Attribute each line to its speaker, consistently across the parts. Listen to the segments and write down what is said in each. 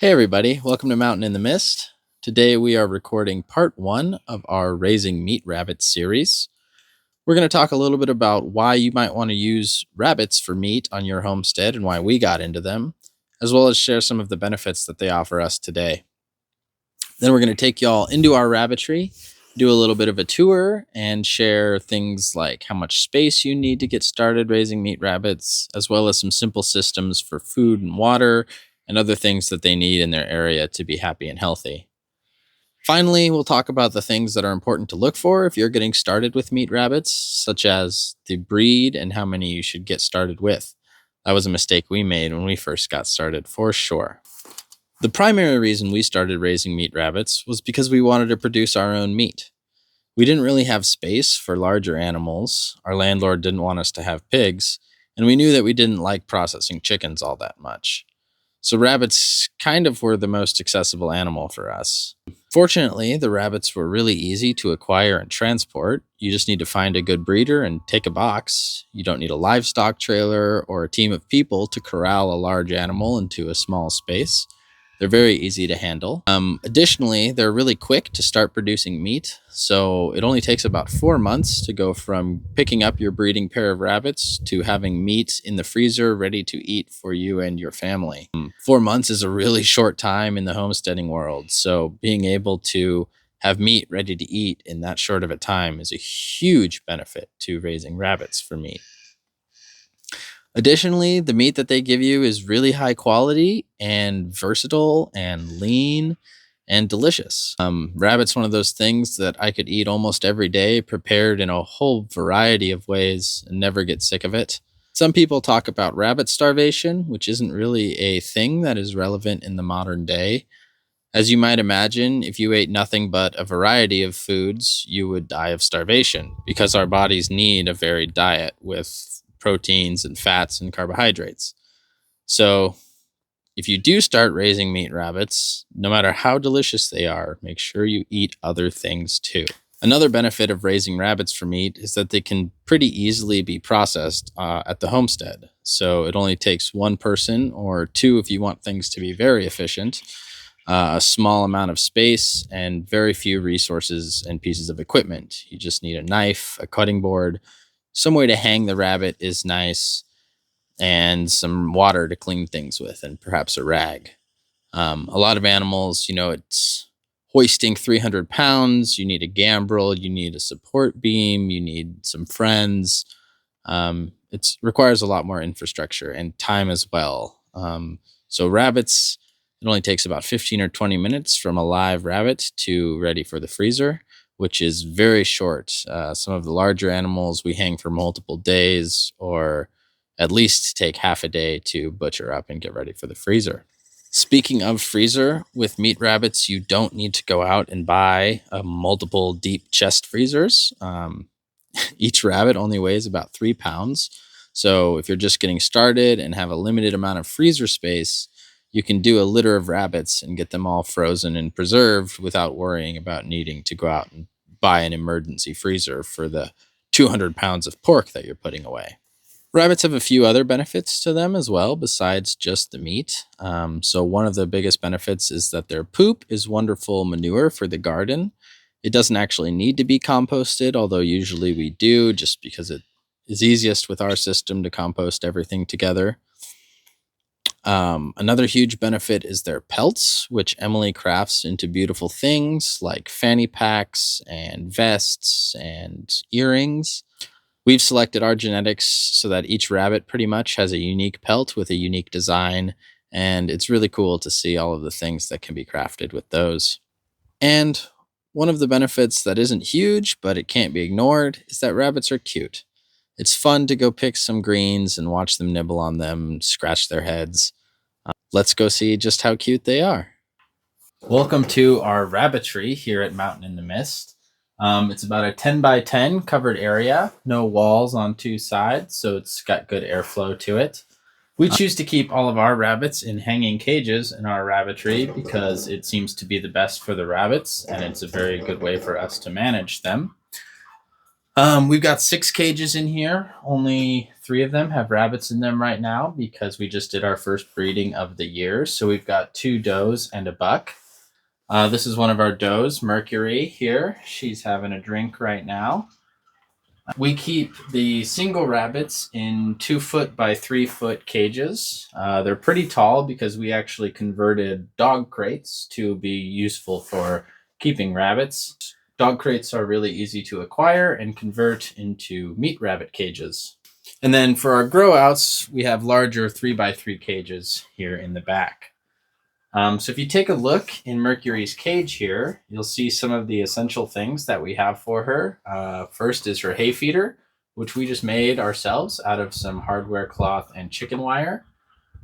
Speaker 1: Hey everybody, welcome to Mountain in the Mist. Today we are recording part one of our Raising Meat Rabbits series. We're going to talk a little bit about why you might want to use rabbits for meat on your homestead and why we got into them, as well as share some of the benefits that they offer us today. Then we're going to take y'all into our rabbitry, do a little bit of a tour, and share things like how much space you need to get started raising meat rabbits, as well as some simple systems for food and water and other things that they need in their area to be happy and healthy. Finally, we'll talk about the things that are important to look for if you're getting started with meat rabbits, such as the breed and how many you should get started with. That was a mistake we made when we first got started, for sure. The primary reason we started raising meat rabbits was because we wanted to produce our own meat. We didn't really have space for larger animals, our landlord didn't want us to have pigs, and we knew that we didn't like processing chickens all that much. So rabbits kind of were the most accessible animal for us. Fortunately, the rabbits were really easy to acquire and transport. You just need to find a good breeder and take a box. You don't need a livestock trailer or a team of people to corral a large animal into a small space. They're very easy to handle. Additionally, they're really quick to start producing meat. So it only takes about 4 months to go from picking up your breeding pair of rabbits to having meat in the freezer ready to eat for you and your family. 4 months is a really short time in the homesteading world. So being able to have meat ready to eat in that short of a time is a huge benefit to raising rabbits for meat. Additionally, the meat that they give you is really high quality and versatile and lean and delicious. Rabbit's one of those things that I could eat almost every day, prepared in a whole variety of ways and never get sick of it. Some people talk about rabbit starvation, which isn't really a thing that is relevant in the modern day. As you might imagine, if you ate nothing but a variety of foods, you would die of starvation because our bodies need a varied diet with proteins and fats and carbohydrates. So if you do start raising meat rabbits, no matter how delicious they are, make sure you eat other things too. Another benefit of raising rabbits for meat is that they can pretty easily be processed at the homestead. So it only takes one person or two if you want things to be very efficient, a small amount of space, and very few resources and pieces of equipment. You just need a knife, a cutting board, some way to hang the rabbit is nice, and some water to clean things with, and perhaps a rag. A lot of animals, it's hoisting 300 pounds. You need a gambrel, you need a support beam, you need some friends. It requires a lot more infrastructure and time as well. So rabbits, it only takes about 15 or 20 minutes from a live rabbit to ready for the freezer, which is very short. Some of the larger animals we hang for multiple days, or at least take half a day to butcher up and get ready for the freezer. Speaking of freezer, with meat rabbits, you don't need to go out and buy multiple deep chest freezers. Each rabbit only weighs about 3 pounds. So if you're just getting started and have a limited amount of freezer space, you can do a litter of rabbits and get them all frozen and preserved without worrying about needing to go out and buy an emergency freezer for the 200 pounds of pork that you're putting away. Rabbits have a few other benefits to them as well, besides just the meat. So one of the biggest benefits is that their poop is wonderful manure for the garden. It doesn't actually need to be composted, although usually we do, just because it is easiest with our system to compost everything together. Another huge benefit is their pelts, which Emily crafts into beautiful things like fanny packs and vests and earrings. We've selected our genetics so that each rabbit pretty much has a unique pelt with a unique design, and it's really cool to see all of the things that can be crafted with those. And one of the benefits that isn't huge, but it can't be ignored, is that rabbits are cute. It's fun to go pick some greens and watch them nibble on them, scratch their heads. Let's go see just how cute they are. Welcome to our rabbitry here at Mountain in the Mist. It's about a 10 by 10 covered area, no walls on two sides, so it's got good airflow to it. We choose to keep all of our rabbits in hanging cages in our rabbitry because it seems to be the best for the rabbits, and it's a very good way for us to manage them. We've got 6 cages in here. Only 3 of them have rabbits in them right now because we just did our first breeding of the year. So we've got 2 does and a buck. This is one of our does, Mercury here. She's having a drink right now. We keep the single rabbits in 2-foot by 3-foot cages. They're pretty tall because we actually converted dog crates to be useful for keeping rabbits. Dog crates are really easy to acquire and convert into meat rabbit cages. And then for our grow outs, we have larger 3x3 cages here in the back. So if you take a look in Mercury's cage here, you'll see some of the essential things that we have for her. First is her hay feeder, which we just made ourselves out of some hardware cloth and chicken wire.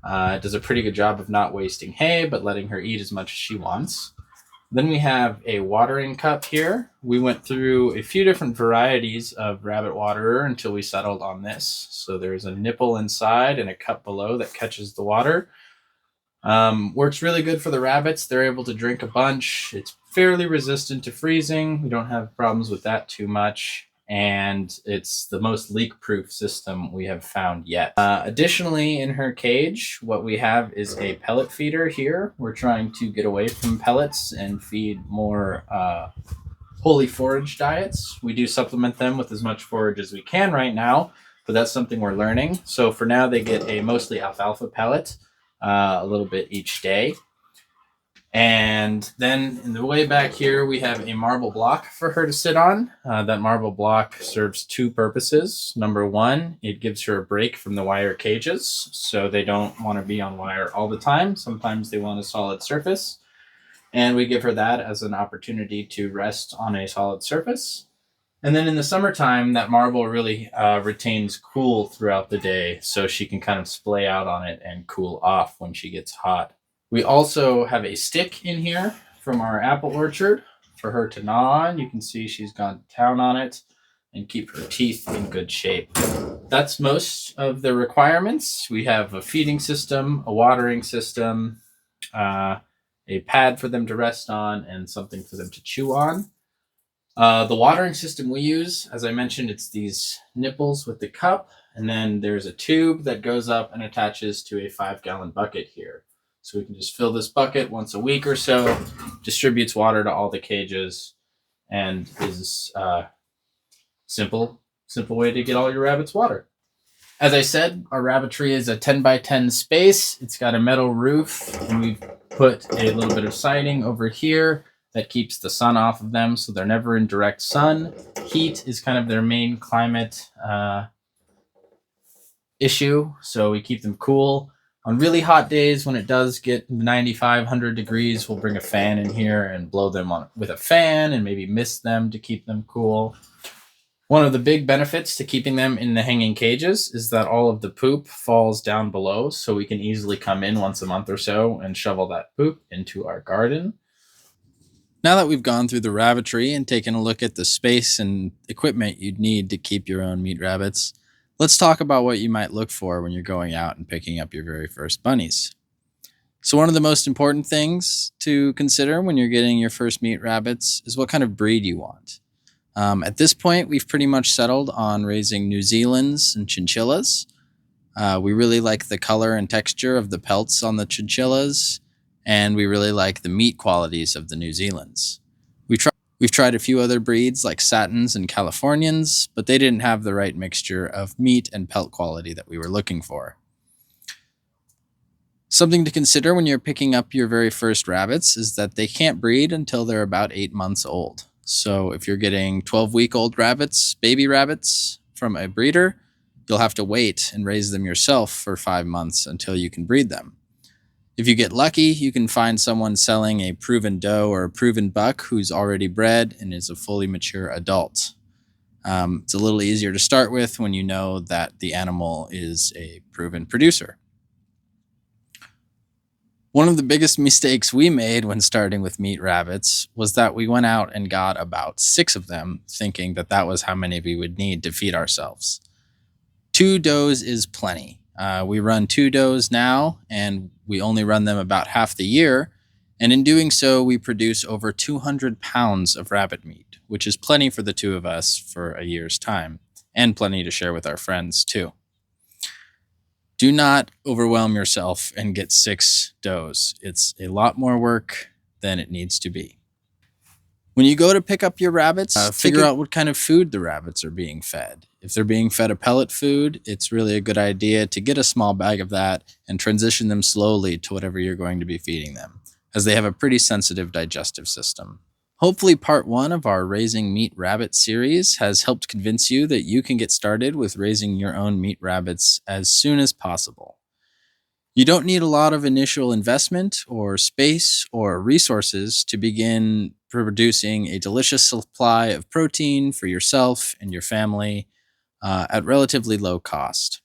Speaker 1: It does a pretty good job of not wasting hay, but letting her eat as much as she wants. Then we have a watering cup here. We went through a few different varieties of rabbit waterer until we settled on this. So there's a nipple inside and a cup below that catches the water. Works really good for the rabbits. They're able to drink a bunch. It's fairly resistant to freezing. We don't have problems with that too much. And it's the most leak-proof system we have found yet. Additionally, in her cage, what we have is a pellet feeder here. We're trying to get away from pellets and feed more wholly forage diets. We do supplement them with as much forage as we can right now, but that's something we're learning. So for now, they get a mostly alfalfa pellet, a little bit each day. And then in the way back here, we have a marble block for her to sit on. That marble block serves 2 purposes. Number 1, it gives her a break from the wire cages, so they don't want to be on wire all the time. Sometimes they want a solid surface. And we give her that as an opportunity to rest on a solid surface. And then in the summertime, that marble really retains cool throughout the day, so she can kind of splay out on it and cool off when she gets hot. We also have a stick in here from our apple orchard for her to gnaw on. You can see she's gone to town on it and keep her teeth in good shape. That's most of the requirements. We have a feeding system, a watering system, a pad for them to rest on, and something for them to chew on. The watering system we use, as I mentioned, it's these nipples with the cup, and then there's a tube that goes up and attaches to a 5-gallon bucket here. So we can just fill this bucket once a week or so, distributes water to all the cages, and is a simple way to get all your rabbits water. As I said, our rabbitry is a 10 by 10 space. It's got a metal roof, and we've put a little bit of siding over here that keeps the sun off of them, so they're never in direct sun. Heat is kind of their main climate issue, so we keep them cool. On really hot days, when it does get 95, 100 degrees, we'll bring a fan in here and blow them on with a fan and maybe mist them to keep them cool. One of the big benefits to keeping them in the hanging cages is that all of the poop falls down below, so we can easily come in once a month or so and shovel that poop into our garden. Now that we've gone through the rabbitry and taken a look at the space and equipment you'd need to keep your own meat rabbits, let's talk about what you might look for when you're going out and picking up your very first bunnies. So one of the most important things to consider when you're getting your first meat rabbits is what kind of breed you want. At this point, we've pretty much settled on raising New Zealands and chinchillas. We really like the color and texture of the pelts on the chinchillas, and we really like the meat qualities of the New Zealands. We've tried a few other breeds like Satins and Californians, but they didn't have the right mixture of meat and pelt quality that we were looking for. Something to consider when you're picking up your very first rabbits is that they can't breed until they're about 8 months old. So if you're getting 12-week-old rabbits, baby rabbits, from a breeder, you'll have to wait and raise them yourself for 5 months until you can breed them. If you get lucky, you can find someone selling a proven doe or a proven buck who's already bred and is a fully mature adult. It's a little easier to start with when you know that the animal is a proven producer. One of the biggest mistakes we made when starting with meat rabbits was that we went out and got about 6 of them, thinking that that was how many we would need to feed ourselves. 2 does is plenty. We run 2 does now, and we only run them about half the year. And in doing so, we produce over 200 pounds of rabbit meat, which is plenty for the 2 of us for a year's time, and plenty to share with our friends too. Do not overwhelm yourself and get 6 does. It's a lot more work than it needs to be. When you go to pick up your rabbits, figure out what kind of food the rabbits are being fed. If they're being fed a pellet food, it's really a good idea to get a small bag of that and transition them slowly to whatever you're going to be feeding them, as they have a pretty sensitive digestive system. Hopefully, part 1 of our Raising Meat Rabbit series has helped convince you that you can get started with raising your own meat rabbits as soon as possible. You don't need a lot of initial investment or space or resources to begin producing a delicious supply of protein for yourself and your family at relatively low cost.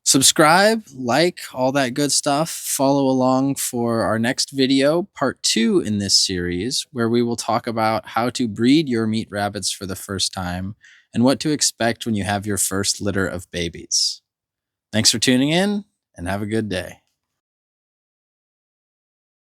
Speaker 1: Subscribe, like, all that good stuff. Follow along for our next video, part 2 in this series, where we will talk about how to breed your meat rabbits for the first time and what to expect when you have your first litter of babies. Thanks for tuning in, and have a good day.